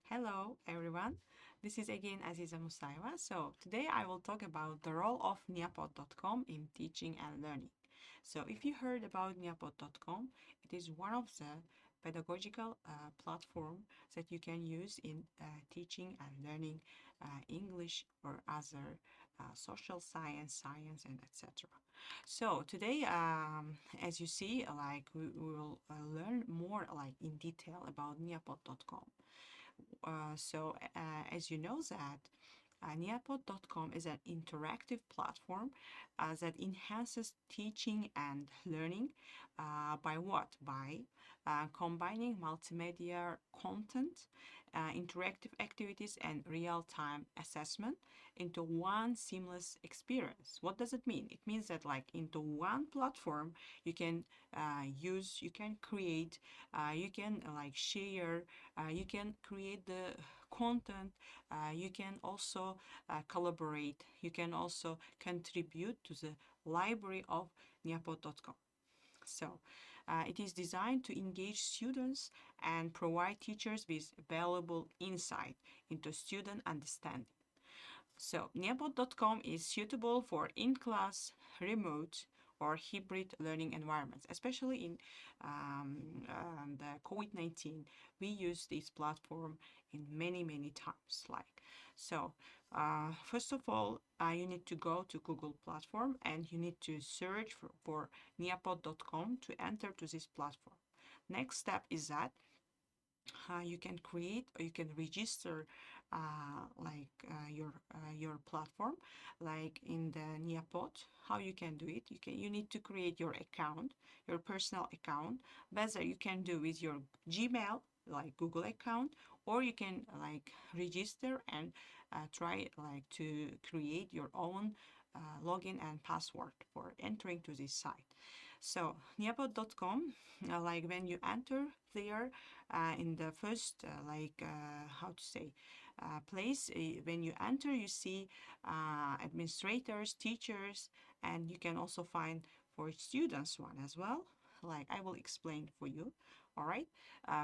Hello, everyone. This is again Aziza Musaiwa. So, today I will talk about the role of Neapod.com in teaching and learning. So, if you heard about Neapod.com, it is one of the pedagogical platform that you can use in teaching and learning English or other social science, and etc. So today, as you see, we will learn more like in detail about Neapod.com. As you know that Neapod.com is an interactive platform that enhances teaching and learning by what? By combining multimedia content, interactive activities, and real-time assessment into one seamless experience. What does it mean? It means that like into one platform, you can you can create, you can like share, you can create the content, you can also collaborate, you can also contribute to the library of Neapod.com. So, it is designed to engage students and provide teachers with valuable insight into student understanding. So, Neapod.com is suitable for in-class, remote, or hybrid learning environments, especially in the COVID-19. We use this platform in many times. First of all, you need to go to Google platform and you need to search for Neapod.com to enter to this platform. Next step is that you can create or you can register your platform like in the Neapod. How you can do it? You need to create your account, your personal account. Whether you can do with your Gmail like Google account, or you can like register and try like to create your own login and password for entering to this site. So Neapod.com, like when you enter there, in the first how to say place, when you enter you see administrators, teachers, and you can also find for students one as well. Like I will explain for you. All right.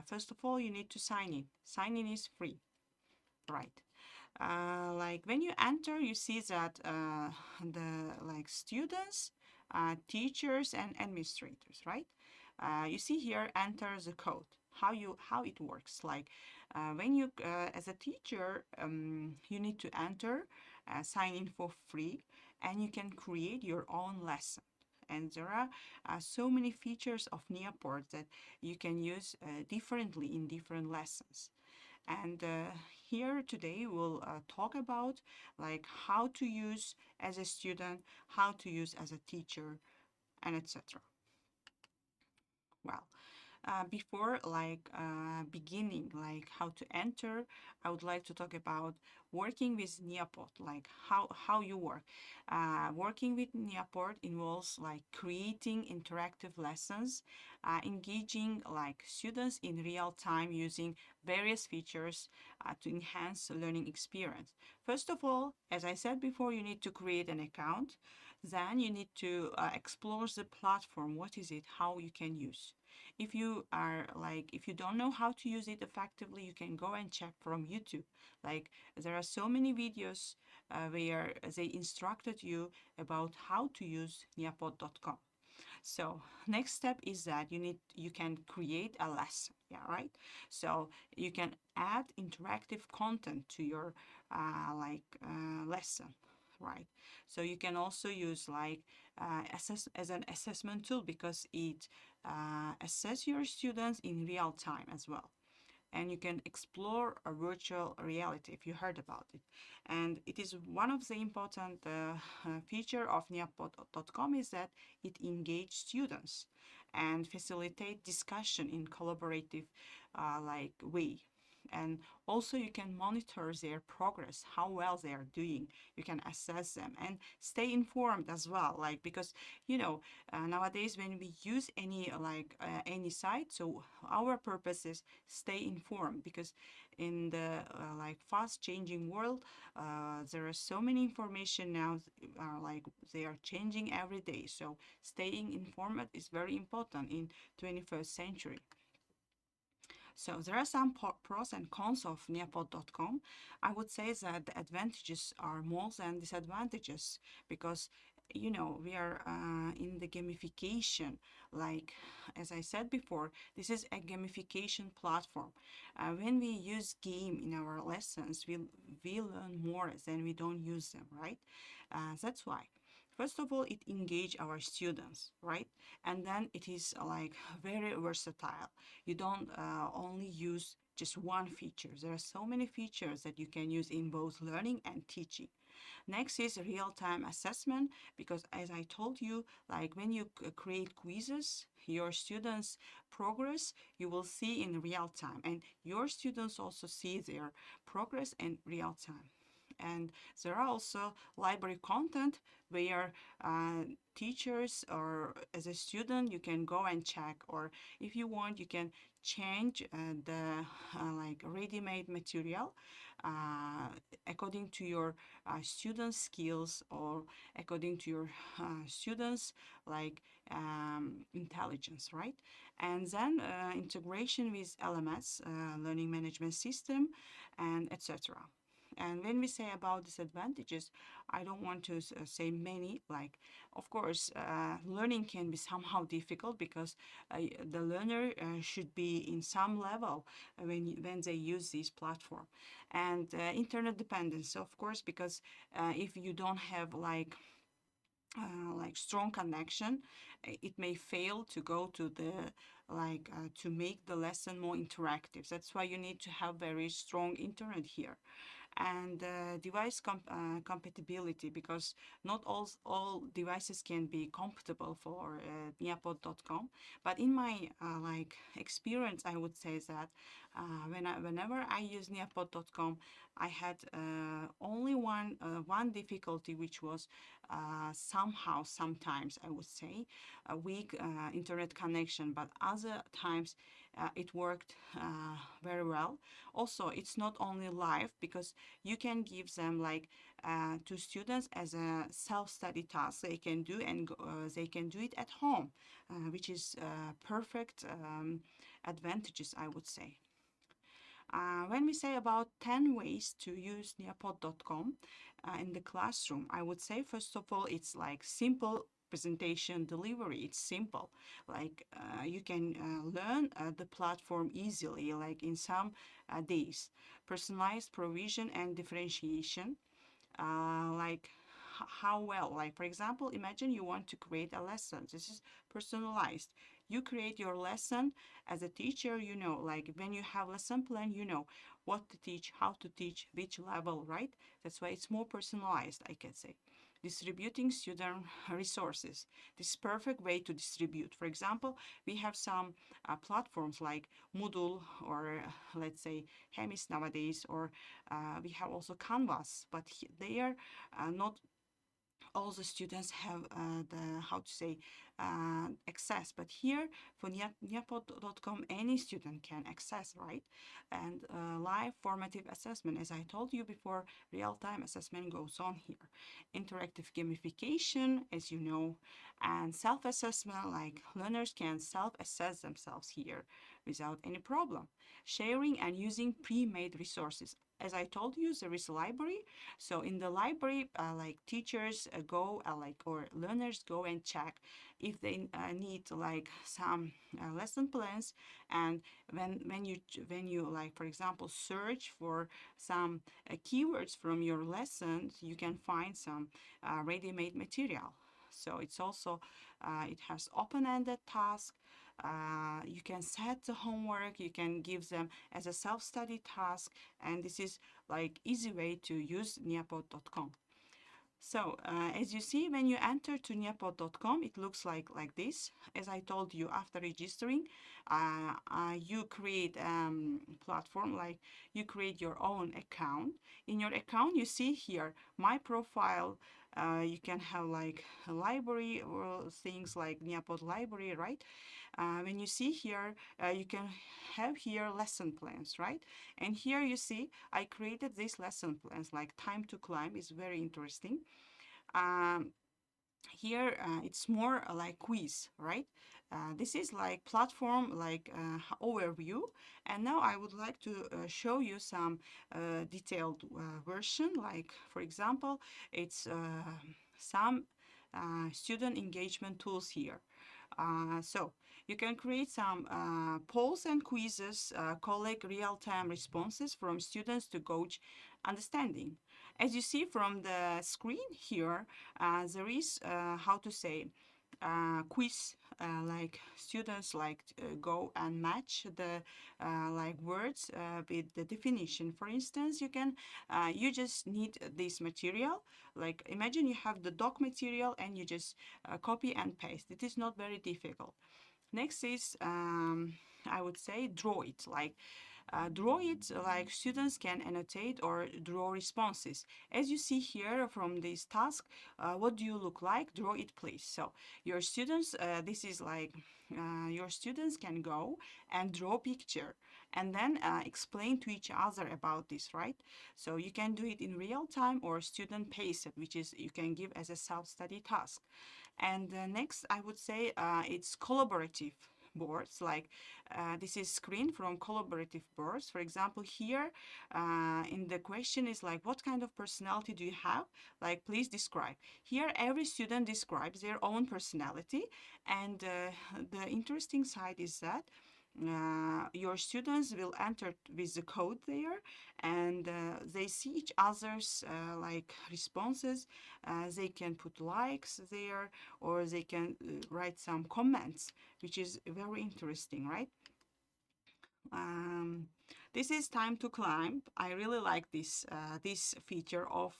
First of all, you need to sign in. Sign in is free, right? Like when you enter, you see that the like students, teachers, and administrators, right? You see here, enter the code. How it works? Like when you as a teacher, you need to enter, sign in for free, and you can create your own lesson. And there are so many features of Neapod that you can use differently in different lessons. And here today we'll talk about like how to use as a student, how to use as a teacher, and etc. Well, before beginning like how to enter, I would like to talk about working with Neapod, like how you work. Working with Neapod involves like creating interactive lessons, engaging like students in real time using various features to enhance the learning experience. First of all, as I said before, you need to create an account. Then you need to explore the platform. What is it? How you can use. If you don't know how to use it effectively, you can go and check from YouTube. Like there are so many videos where they instructed you about how to use Neapod.com. So next step is that you can create a lesson. Yeah, right. So you can add interactive content to your lesson, right? So you can also use assess as an assessment tool because it assess your students in real time as well. And you can explore a virtual reality if you heard about it. And it is one of the important feature of Neapod.com is that it engages students and facilitate discussion in collaborative way. And also you can monitor their progress, how well they are doing. You can assess them and stay informed as well, like because nowadays when we use any site, so our purpose is stay informed because in the fast changing world, there are so many information now, they are changing every day, so staying informed is very important in 21st century. So there are some pros and cons of Nearpod.com. I would say that the advantages are more than disadvantages because we are in the gamification. Like as I said before, this is a gamification platform. When we use game in our lessons, we learn more than we don't use them, right? That's why. First of all, it engage our students, right? And then it is like very versatile. You don't only use just one feature. There are so many features that you can use in both learning and teaching. Next is real-time assessment because as I told you, like when you create quizzes, your students' progress you will see in real time, and your students also see their progress in real time. And there are also library content where teachers or as a student you can go and check, or if you want you can change the like ready-made material uh, according to your student skills or according to your students like intelligence, right? And then integration with LMS, learning management system, and etc. And when we say about disadvantages, I don't want to say many. Like, of course, learning can be somehow difficult because the learner should be in some level when they use this platform. And internet dependence, of course, because if you don't have like strong connection, it may fail to go to the to make the lesson more interactive. That's why you need to have very strong internet here. And device compatibility, because not all devices can be compatible for Nearpod.com. But in my experience, I would say that whenever I use Nearpod.com, I had only one difficulty, which was somehow sometimes I would say a weak internet connection, but other times it worked very well. Also, it's not only live because you can give them to students as a self-study task they can do, and they can do it at home, which is perfect advantages, I would say. When we say about 10 ways to use Nearpod.com in the classroom, I would say first of all, it's like simple presentation delivery. It's simple. You can learn the platform easily, like in some days. Personalized provision and differentiation, how well, like for example, imagine you want to create a lesson. This is personalized. You create your lesson as a teacher, like when you have lesson plan, what to teach, how to teach, which level, right? That's why it's more personalized, I can say. Distributing student resources. This is perfect way to distribute. For example, we have some platforms like Moodle, or let's say Hemis nowadays, or we have also Canvas, but they are not all the students have the how to say access, but here for Nearpod.com any student can access, right? And live formative assessment, as I told you before, real-time assessment goes on here. Interactive gamification, as you know, and self-assessment, like learners can self-assess themselves here without any problem. Sharing and using pre-made resources, as I told you, there is a library. So in the library, like teachers go, or learners go and check if they need like some lesson plans. And when you like, for example, search for some keywords from your lessons, you can find some ready-made material. So it's also it has open-ended task. You can set the homework, you can give them as a self-study task, and this is like easy way to use Nearpod.com. So as you see, when you enter to Nearpod.com, it looks like this. As I told you, after registering, you create platform, like you create your own account. In your account, you see here my profile. You can have like a library or things like Nearpod library, right? When you see here, you can have here lesson plans, right? And here you see I created these lesson plans, like time to climb is very interesting. Um, Here it's more like quiz, right? This is like platform like overview, and now I would like to show you some detailed version. Like for example, it's some student engagement tools here. So you can create some polls and quizzes, collect real-time responses from students to gauge understanding. As you see from the screen here, there is how to say quiz, like students like go and match the like words with the definition. For instance, you just need this material. Like imagine you have the doc material and you just copy and paste. It is not very difficult. Next is I would say draw it. Draw it like students can annotate or draw responses. As you see here from this task, what do you look like? Draw it, please. So your students, this is like your students can go and draw picture and then explain to each other about this, right? So you can do it in real time or student pace it, which is you can give as a self-study task. And next, I would say it's collaborative boards. Like this is screen from collaborative boards. For example, here in the question is like, what kind of personality do you have? Like, please describe. Here, every student describes their own personality. And the interesting side is that your students will enter with the code there, and they see each other's like responses. They can put likes there, or they can write some comments, which is very interesting, right? um, this is Time to Climb. I really like this feature of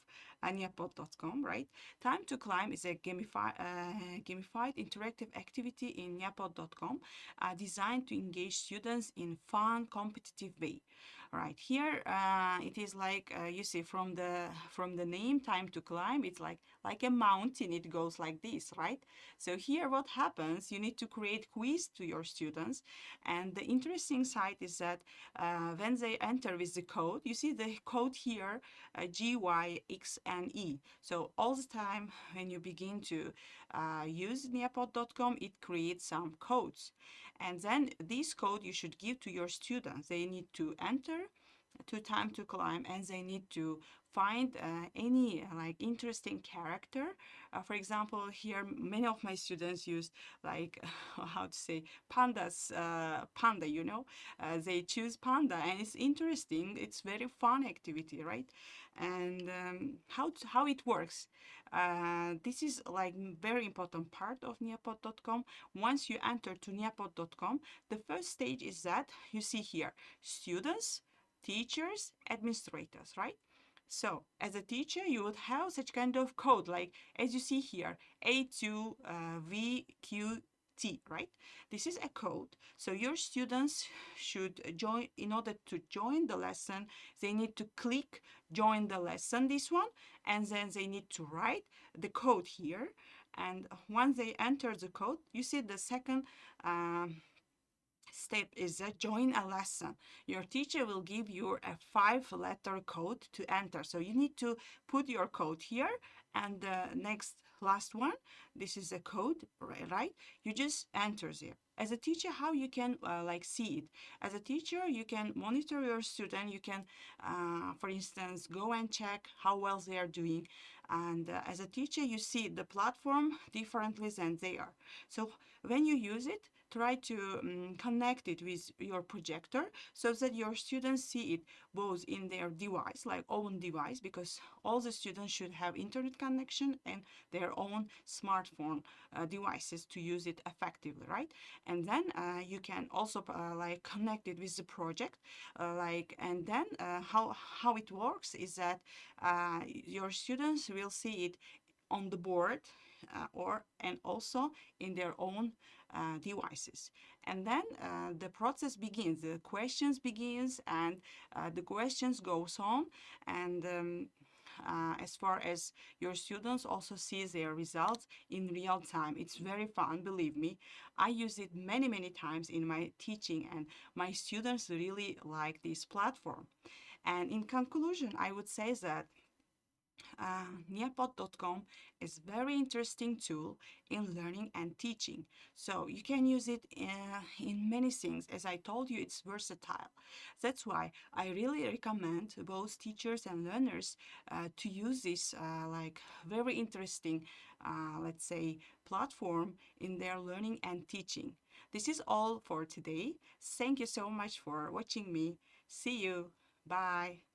Nearpod.com, right? Time to Climb is a gamified interactive activity in Nearpod.com designed to engage students in fun, competitive way. Right here, it is like you see from the name Time to Climb. It's like a mountain. It goes like this, right? So here, what happens? You need to create quiz to your students, and the interesting side is that when they enter with the code, you see the code here, G, Y, X, and E. So all the time when you begin to use Nearpod.com, it creates some codes. And then this code you should give to your students. They need to enter to Time to Climb, and they need to find any like interesting character. For example, here many of my students use like how to say pandas, panda. They choose panda, and it's interesting. It's very fun activity, right? And how it works. This is like very important part of Nearpod.com. Once you enter to Nearpod.com, the first stage is that you see here students, teachers, administrators, right? So as a teacher, you would have such kind of code, like as you see here, A2VQT, right? This is a code. So your students should join, in order to join the lesson, they need to click join the lesson, this one, and then they need to write the code here. And once they enter the code, you see the second step is that join a lesson. Your teacher will give you a 5-letter code to enter. So you need to put your code here, and the next last one, this is a code, right? You just enter there. As a teacher, how you can like see it? As a teacher, you can monitor your student. You can, for instance, go and check how well they are doing. And as a teacher, you see the platform differently than they are. So when you use it, try to connect it with your projector so that your students see it both in their device, like own device, because all the students should have internet connection and their own smartphone devices to use it effectively, right? And then you can also like connect it with the project, and then how it works is that your students will see it on the board and also in their own devices. And then the process begins. The questions begins, and the questions goes on, and as far as your students also see their results in real time. It's very fun, believe me. I use it many times in my teaching, and my students really like this platform. And in conclusion, I would say that Nearpod.com is very interesting tool in learning and teaching. So you can use it in many things. As I told you, it's versatile. That's why I really recommend both teachers and learners to use this like very interesting, let's say, platform in their learning and teaching. This is all for today. Thank you so much for watching me. See you. Bye.